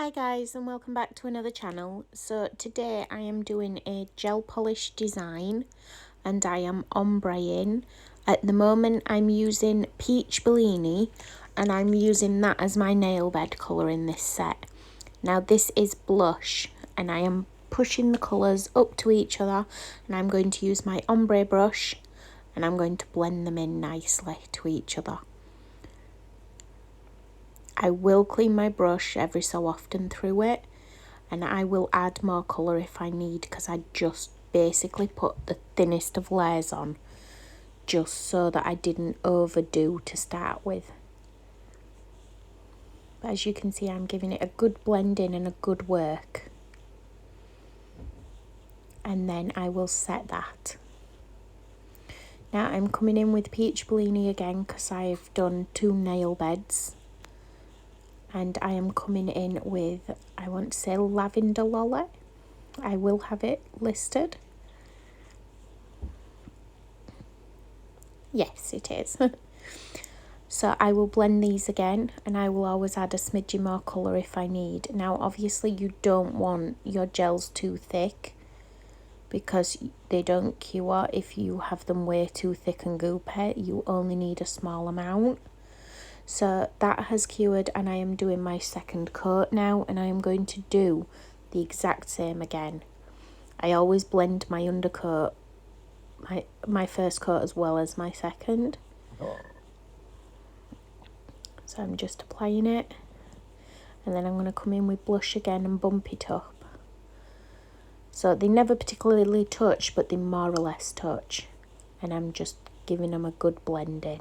Hi guys, and welcome back to another channel. So today I am doing a gel polish design and I am ombreing. At the moment I'm using Peach Bellini and I'm using that as my nail bed colour in this set. Now this is blush and I am pushing the colours up to each other, and I'm going to use my ombre brush and I'm going to blend them in nicely to each other. I will clean my brush every so often through it, and I will add more colour if I need, because I just basically put the thinnest of layers on just so that I didn't overdo to start with. But as you can see, I'm giving it a good blend in and a good work, and then I will set that. Now I'm coming in with Peach Bellini again because I've done 2 nail beds. And I am coming in with, I want to say Lavender Lolly. I will have it listed. Yes, it is. So I will blend these again, and I will always add a smidgen more colour if I need. Now obviously you don't want your gels too thick because they don't cure if you have them way too thick and goopy. You only need a small amount. So that has cured, and I am doing my second coat now, and I am going to do the exact same again. I always blend my undercoat, my first coat as well as my second. So I'm just applying it, and then I'm going to come in with blush again and bump it up. So they never particularly touch, but they more or less touch, and I'm just giving them a good blend in.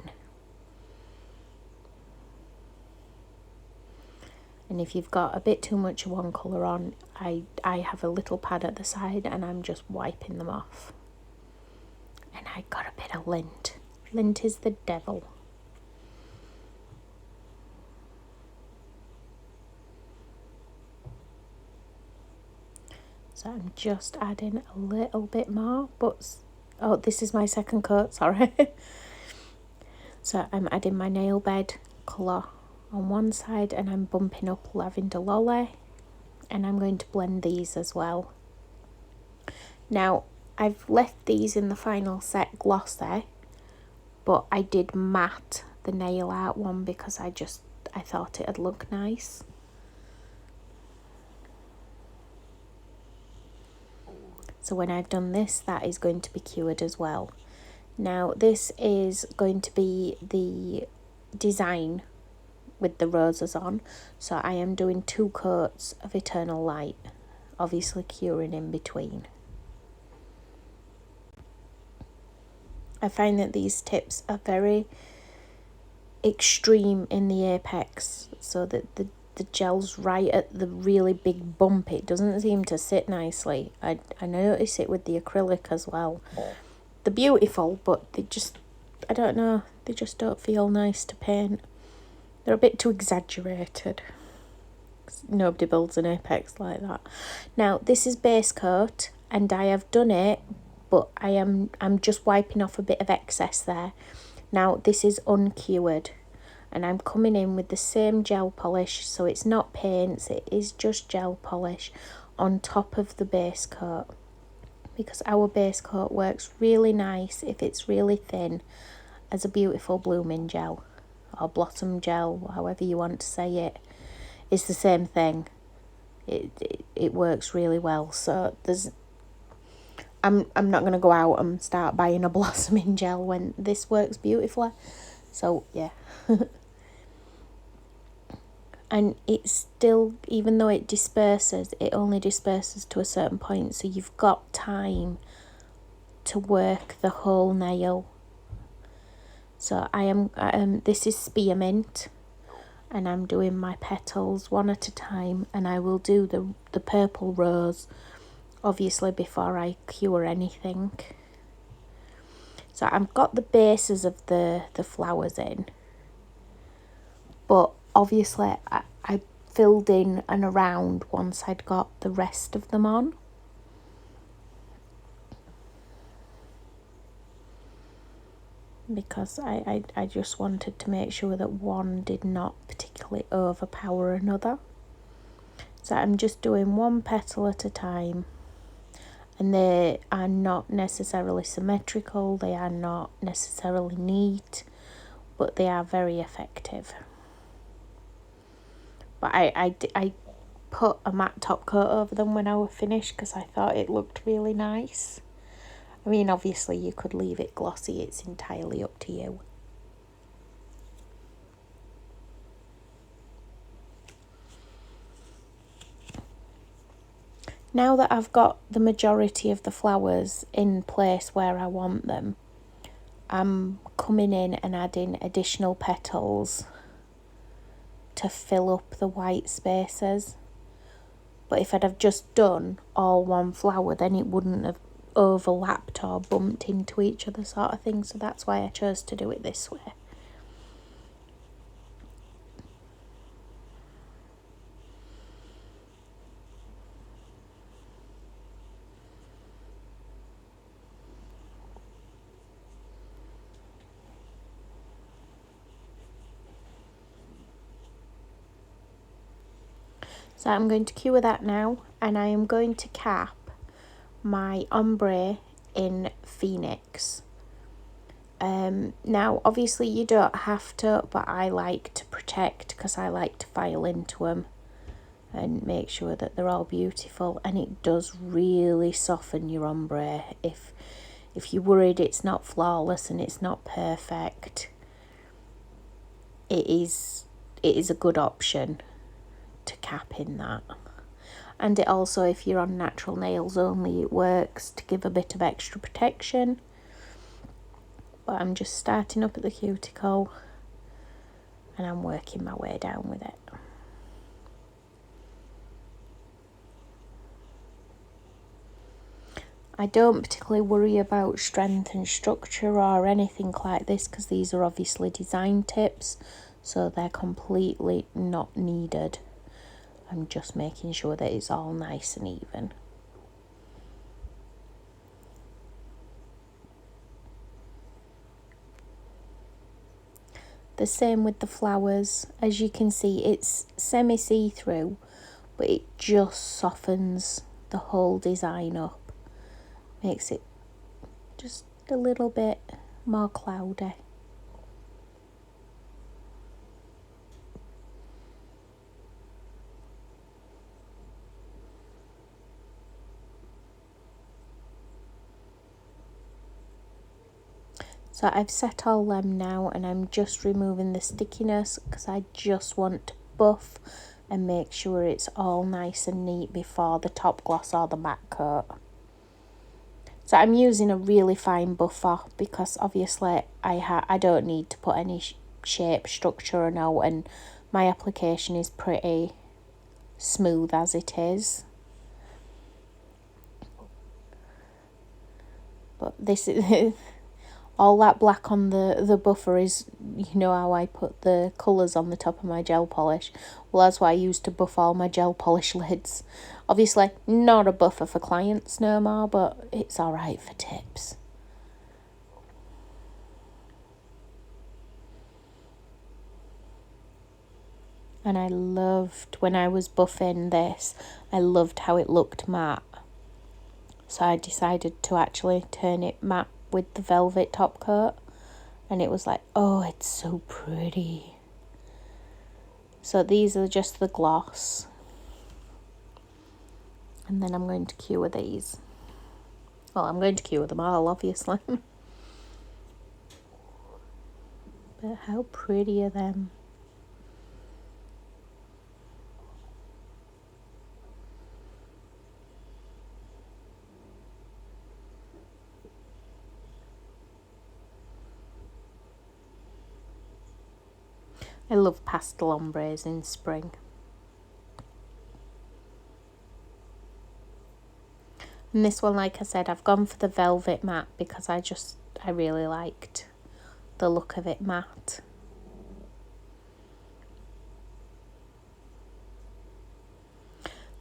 And if you've got a bit too much of one colour on, I have a little pad at the side and I'm just wiping them off. And I got a bit of lint. Lint is the devil. So I'm just adding a little bit more, but oh, this is my second coat, sorry. So I'm adding my nail bed colour on one side, and I'm bumping up Lavender Lolly, and I'm going to blend these as well. Now I've left these in the final set glossy, but I did matte the nail art one because I thought it'd look nice. So when I've done this, that is going to be cured as well. Now this is going to be the design with the roses on, so I am doing 2 coats of Eternal Light, obviously curing in between. I find that these tips are very extreme in the apex, so that the gel's right at the really big bump. It doesn't seem to sit nicely. I notice it with the acrylic as well. They're beautiful, but they just, I don't know, they just don't feel nice to paint. They're a bit too exaggerated. Nobody builds an apex like that. Now this is base coat, and I have done it, but I'm just wiping off a bit of excess there. Now this is uncured, and I'm coming in with the same gel polish, so it's not paints, it is just gel polish on top of the base coat, because our base coat works really nice if it's really thin as a beautiful blooming gel or blossom gel, however you want to say it. It's the same thing. It works really well. So I'm not going to go out and start buying a blossoming gel when this works beautifully. So yeah. And it's still, even though it disperses, it only disperses to a certain point, so you've got time to work the whole nail. So I am this is spearmint, and I'm doing my petals one at a time, and I will do the purple rose obviously before I cure anything. So I've got the bases of the flowers in, but obviously I filled in and around once I'd got the rest of them on. Because I just wanted to make sure that one did not particularly overpower another. So I'm just doing one petal at a time, and they are not necessarily symmetrical, they are not necessarily neat, but they are very effective. But I put a matte top coat over them when I was finished because I thought it looked really nice. I mean, obviously you could leave it glossy, it's entirely up to you. Now that I've got the majority of the flowers in place where I want them, I'm coming in and adding additional petals to fill up the white spaces. But if I'd have just done all one flower, then it wouldn't have overlapped or bumped into each other sort of thing. So that's why I chose to do it this way. So I'm going to cure that now, and I am going to cap my ombre in Phoenix. Now obviously you don't have to, but I like to protect because I like to file into them and make sure that they're all beautiful, and it does really soften your ombre. If you're worried it's not flawless and it's not perfect, it is a good option to cap in that. And it also, if you're on natural nails only, it works to give a bit of extra protection. But I'm just starting up at the cuticle and I'm working my way down with it. I don't particularly worry about strength and structure or anything like this because these are obviously design tips, so they're completely not needed. I'm just making sure that it's all nice and even. The same with the flowers. As you can see, it's semi see-through, but it just softens the whole design up. Makes it just a little bit more cloudy. So I've set all them now, and I'm just removing the stickiness because I just want to buff and make sure it's all nice and neat before the top gloss or the matte coat. So I'm using a really fine buffer because obviously I don't need to put any shape, structure or no, and my application is pretty smooth as it is. But this is all that black on the buffer is, you know how I put the colours on the top of my gel polish. Well, that's what I use to buff all my gel polish lids. Obviously not a buffer for clients no more, but it's alright for tips. And I loved, when I was buffing this, I loved how it looked matte. So I decided to actually turn it matte with the velvet top coat, and it was like, oh, it's so pretty. So these are just the gloss, and then I'm going to cure these. Well, I'm going to cure them all, obviously. But how pretty are them? I love pastel ombres in spring. And this one, like I said, I've gone for the velvet matte because I really liked the look of it matte.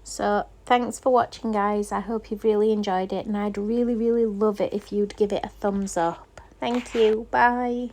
So thanks for watching, guys. I hope you've really enjoyed it, and I'd really love it if you'd give it a thumbs up. Thank you. Bye.